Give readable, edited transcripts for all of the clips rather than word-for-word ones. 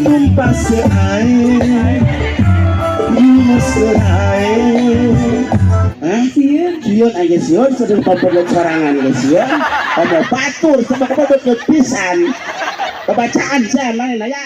tumpah seair mesrae. Sieun aja sieun sedang pembuat sorangan guys ya. Ada batur sama kepada pisan. Kebacaan zaman ya.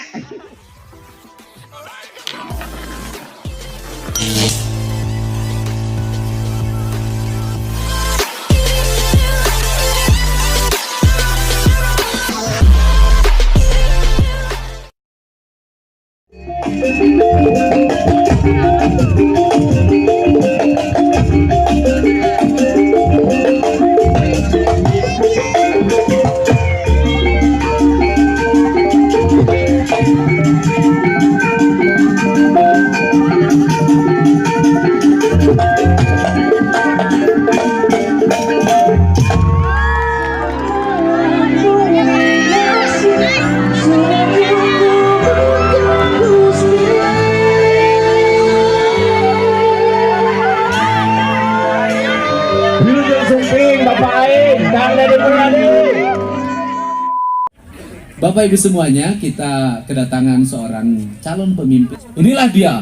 Bapak Ibu semuanya, kita kedatangan seorang calon pemimpin. Inilah dia,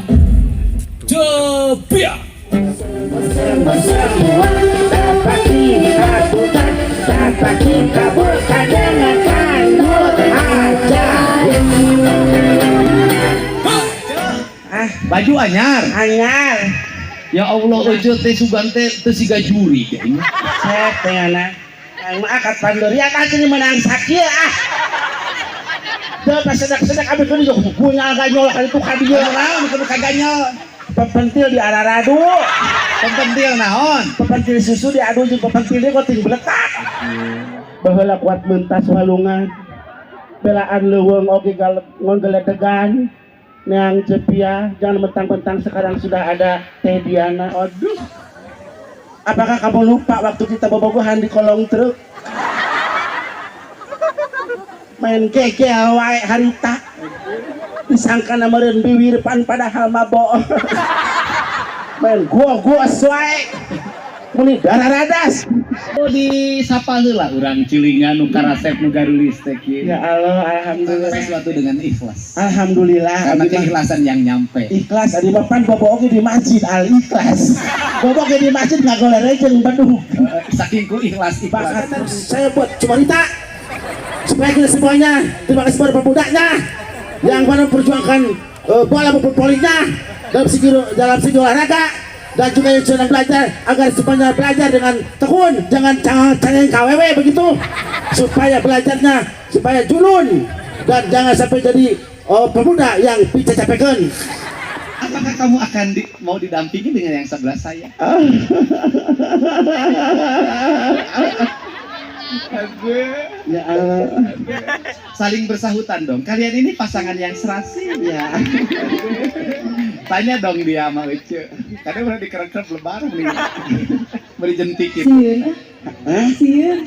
Jepia. Baju anyar. Ya Allah, ojo teh sugan teh siga juri kayaknya. Saya tengana. Ang maakat pandori akan ini menang sakit Dah pas sedek-sedek abis itu juga punya ganyol kali itu kadieu naon kudu kaganyol. Pepentil di araradu. Pepentil naon? Pepentil susu diadu jeung pepentil kok ting beletak. Baheula kuat mentas walungan. Belaan leuweung oge ngongeledegan. Neang Jepia, jangan mentang-mentang sekarang sudah ada Teh Diana. Aduh. Apakah kamu lupa waktu kita bobogohan di kolong truk? Main kegel wae harita disangka na meureun biwirpan padahal mabok. Main gua-guas wae muni dararadas. Oh di sapa heula urang cilingan nu karasep nu garulis teh kieu. Ya Allah, alhamdulillah. Sesuatu dengan ikhlas. Alhamdulillah. Karena keikhlasan yang nyampe. Ikhlas adi papan bobo oge di masjid Al Ikhlas. Bobo oge di masjid ngagolere jeung bedug. Saking ku ikhlas. Saya buat cerita supaya kita semuanya terima kasih kepada pemudanya yang pada memperjuangkan bola maupun polinya dalam segi olahraga dan juga yang sedang belajar agar semuanya belajar dengan tekun, jangan canggih KWW begitu, supaya belajarnya supaya julun dan jangan sampai jadi pemuda yang bisa capekkan. Apakah kamu akan mau didampingi dengan yang sebelah saya? Ya Allah. Saling bersahutan dong. Kalian ini pasangan yang serasi ya. Tanya dong dia sama Uce. Karena udah dikerek-kerek lebaran nih. Beri jentikin.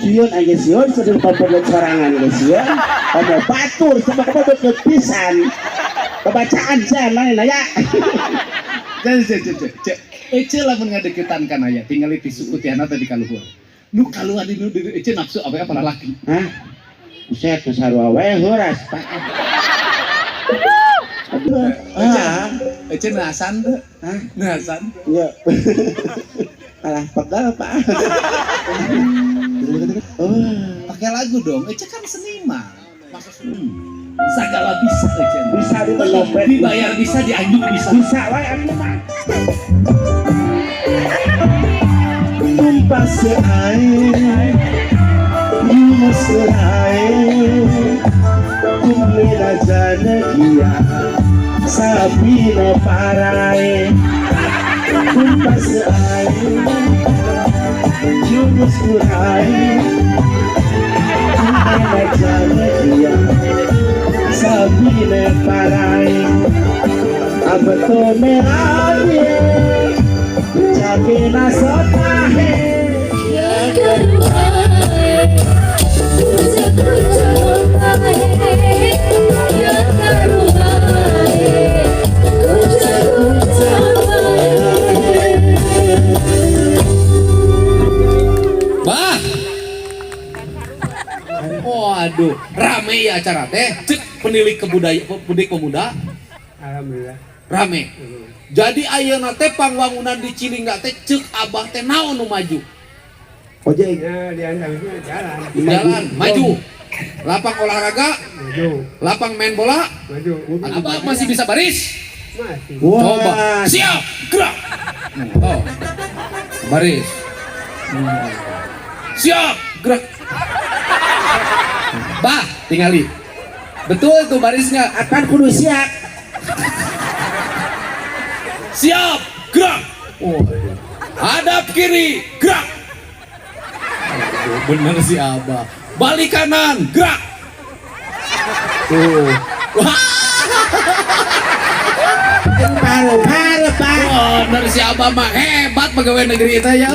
Sieun aja sieun sedang pembuat sorangan guys ya. Ada batur sama kepada pisan. Kebacaan zaman ya. Ece lamun ngadeketan kan aya tinggal di suku tiana tadi kaluhur. Nu kaluan ini Ece nafsu apa lalaki? Hah? Buset ke sarua we heuras Pak. Aduh. Ece nasan teh? Hah? Nasan? Ya. Alah pegal Pak. Pakai lagu dong. Ece kan seniman. Masa segala bisa Ece. Bisa dimenopet. Dibayar bisa, dianjuk bisa. Bisa wae anu mah. Tumpah seair mesrae kumina janakia sabina parae. Tumpah seair mesrae kumina janakia sabina parae. Abato merane jabe nasotahe Bah, waduh, rame ya acara teh. penilik pemuda Alhamdulillah. rame. Jadi ayeuna teh pangwangunan di Cilingga teh ceuk abah teh naon nu maju? Ojek. Ya diantar itu jalan. Jalan maju. Lapang olahraga, Maju. lapang main bola. Maju. Abah masih bisa baris? Masih. Coba. Wah. Siap, gerak. Oh. Baris. Siap, gerak. Bah, tingali. Betul tuh barisnya. Akan kudu siap. Siap, gerak. Oh. Hadap kiri, gerak. Oh, bener si Abah. Balik kanan, gerak. Tuh. Wah, Parah, Pak. bener si Abah mah hebat pegawai negeri itu ya.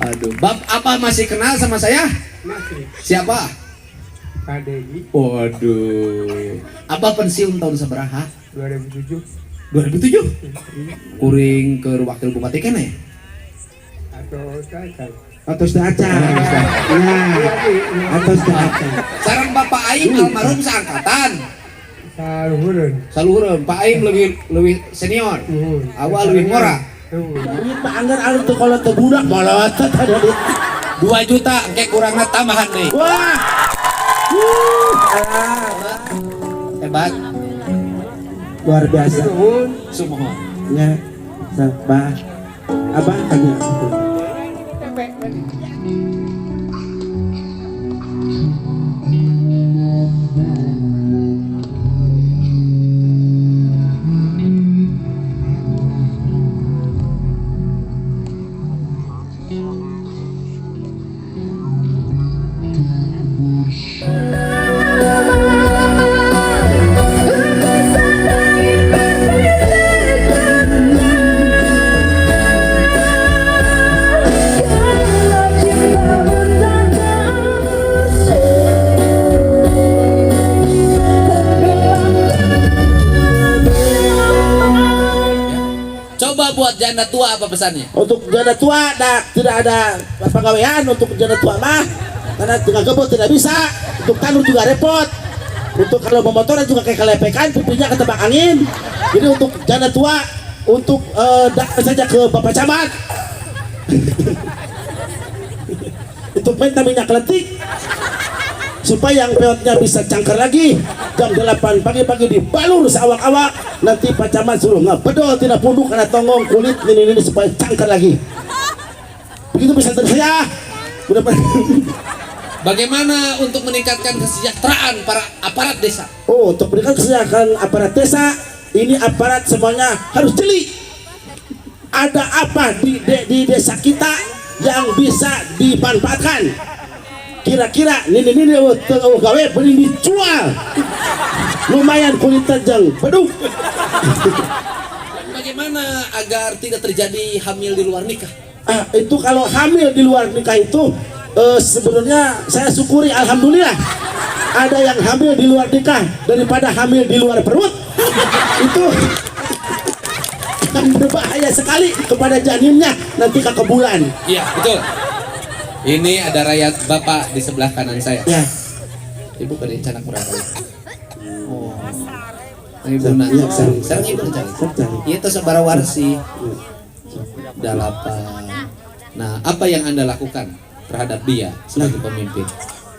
Aduh. Bab apa masih kenal sama saya? Masih. Siapa? Pak Dedi Waduh. Apa pensiun tahun sabaraha? 2007 2007? Kuring ke wakil bupati kene ya? atau Tacan. Atau sudah acan. Ya. Atau sudah acan. Sareng Bapak Aing almarhum seangkatan. Saluhureun. Saluhureun, Pak Aing lebih senior. Awal lebih murah. Ini Pak Anggar alur tuh kalau tuh budak bolot tadi. 2 juta engke kurangna tambahan nih. Wah. Hebat. Luar biasa. Sumohon. Ya. Sabah. Abah tanya. Coba buat janda tua apa pesannya? Untuk janda tua tidak ada pegawaian untuk janda tua mah karena tinggal kebun tidak bisa, untuk tanur juga repot, untuk kalau memotoran juga kayak kelepekan, pipinya ketebak angin. Jadi untuk janda tua, untuk datang saja ke Bapak Camat untuk minta minyak letik supaya yang peotnya bisa cangkar lagi. Jam 8 pagi-pagi dibalur seawak-awak, nanti Pak Camat suruh ngepedol tidak punduk karena tonggong kulit ini supaya cangkar lagi. Begitu bisa saya. Bagaimana untuk meningkatkan kesejahteraan para aparat desa? Oh, untuk meningkatkan kesejahteraan aparat desa, ini aparat semuanya harus jeli. Ada apa di desa kita yang bisa dimanfaatkan? Kira-kira ini gawe beli dijual. Lumayan kulit tajam, beduk. Bagaimana agar tidak terjadi hamil di luar nikah? Itu kalau hamil di luar nikah itu sebenarnya saya syukuri, alhamdulillah ada yang hamil di luar nikah daripada hamil di luar perut. Itu akan berbahaya sekali kepada janinnya nanti ke bulan. Iya, betul. Ini ada rakyat Bapak di sebelah kanan saya. Ya. Ibu berencana kurang kali. Oh. Ibu nak. Iya, Sekarang ibu rencana. Cari. Itu sabara warsi. Dalapan. Nah, apa yang Anda lakukan terhadap dia sebagai pemimpin?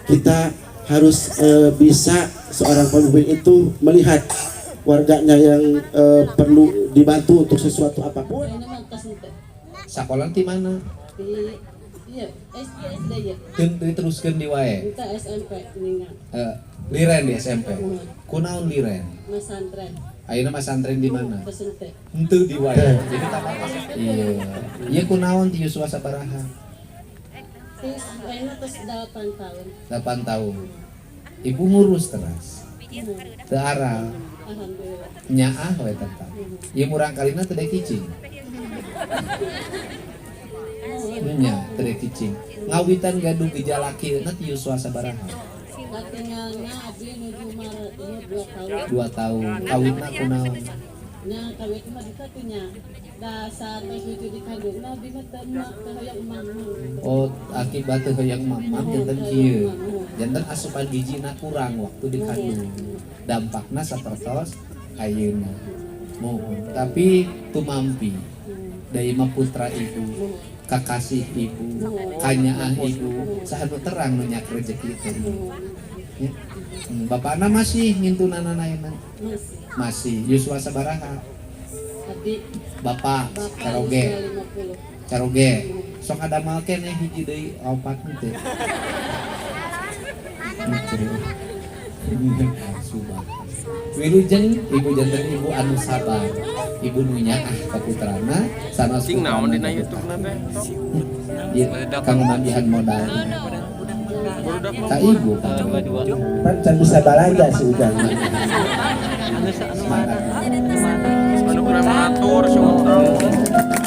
Kita harus bisa seorang pemimpin itu melihat warganya yang perlu dibantu untuk sesuatu apapun. Sekolah di mana? Iya, SD ya. Diteruskan di wae. Kita SMP ningan. Liren di SMP. Kunaon liren? Masantren. Ayeuna mah santren di mana? Pesente. Henteu di wae. Jadi tak apa. Iya. Ieu kunaon ti Yusua sabaraha? Terus ayeuna tos 8 tahun. 8 tahun. Ibu ngurus terus. Teu aral. Alhamdulillah. Nyaah we tentang. Ieu murang kalina teu dek cicing. Nya teu dek cicing. Ngawitan gaduh gejala kieu ti Yusua sabaraha? Katingalna abdi nuju Maret ini 2 tahun. 2 tahun. Kawitna kunaon? Nya kawit mah di katunya. Sa tujuh di kandung na binatan na kahayang mamang. Oh, akibat yang mamam jantan kieu. Jantan asupan gijina kurang waktu dikandung. Dampakna sapertos ayeuna. Mohon. Tapi tumampi. Dari putra ibu, kakasih ibu, kanyaah ibu, sahanu terang nu nyak rezeki teh. Ya. Bapakna masih ngintunan ayeuna. Masih. Yuswa sabaraha? Adik Bapak Karoge. caroge sok ada mal keneh hiji deui opat teh. Subah. Wilujeng ibu jantan ibu anu sabar. Ibu nu nyaah ka putrana sanes Ting naon dina YouTube na teh? Ieu kang mambihan modal. Ka ibu kan can bisa balanja si ujang. Semangat. Anu kurang ngatur, syukur.